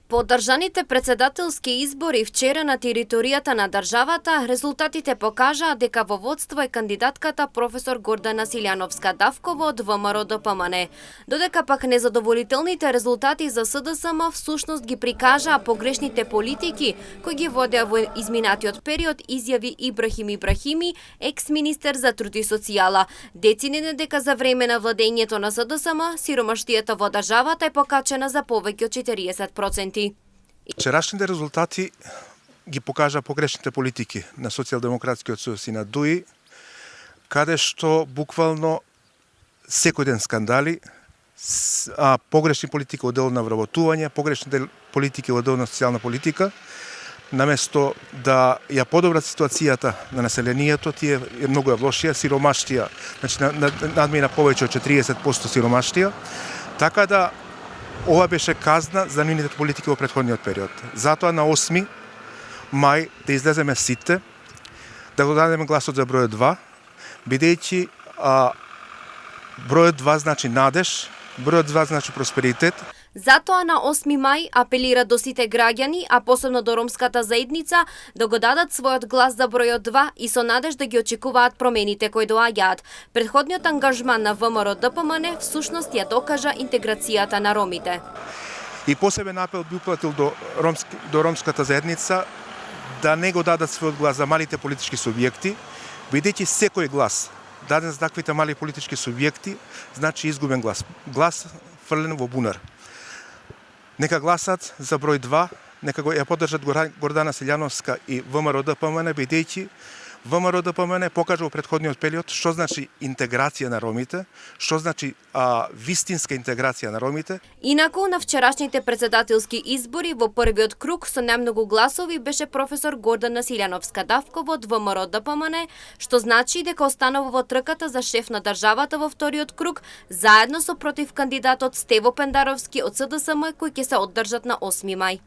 По одржаните председателски избори вчера на територијата на државата, резултатите покажаа дека во водство е кандидатката професор Гордана Силјановска-Давкова од ВМРО-ДПМН. Додека пак незадоволителните резултати за СДСМ всушност ги прикажаа погрешните политики кои ги водеа во изминатиот период, изјави Ибрахим Ибрахими, екс-министер за труд и социјала. Децини дека за време на владењето на СДСМ сиромаштијата во државата е покачена за повеќе од 40%. Вчерашните резултати ги покажа погрешните политики на Социјалдемократскиот сојуз и на ДУИ, каде што буквално секој ден скандали, погрешни политики во дел на вработување, погрешни политики во дел на социјална политика, наместо да ја подобрат ситуацијата на населението, тие е многу ја влошија, сиромаштија, значи надмина повеќе од 40% сиромаштија, така да ова беше казна за нивните политики во претходниот период. Затоа на 8 мај да излеземе сите, да го дадеме гласот за бројот 2, бидејќи бројот 2 значи надеж, бројот 2 значи просперитет. Затоа на 8 мај апелира до сите граѓани, а посебно до ромската заедница, да го дадат својот глас за бројот 2 и со надеж да ги очекуваат промените кои доаѓаат. Претходниот ангажман на ВМРО-ДПМН всушност ја докажа интеграцијата на ромите. И посебен апел би упатил до ромската заедница да не го дадат својот глас за малите политички субјекти, бидејќи секој глас даден за таквите мали политички субјекти значи изгубен глас. Глас фрлен во бунар. Нека гласат за број 2, нека го ја поддржат Гордана Силјановска и ВМРО-ДПМН, бидејќи ВМРО-ДПМН покажа во претходниот период што значи интеграција на ромите, што значи вистинска интеграција на ромите. Инаку на вчерашните председателски избори во првиот круг со најмногу гласови беше професор Гордана Силјановска-Давкова од ВМРО-ДПМН, што значи дека останува во трката за шеф на државата во вториот круг, заедно со против кандидатот Стево Пендаровски од СДСМ кој ќе се оддржат на 8 мај.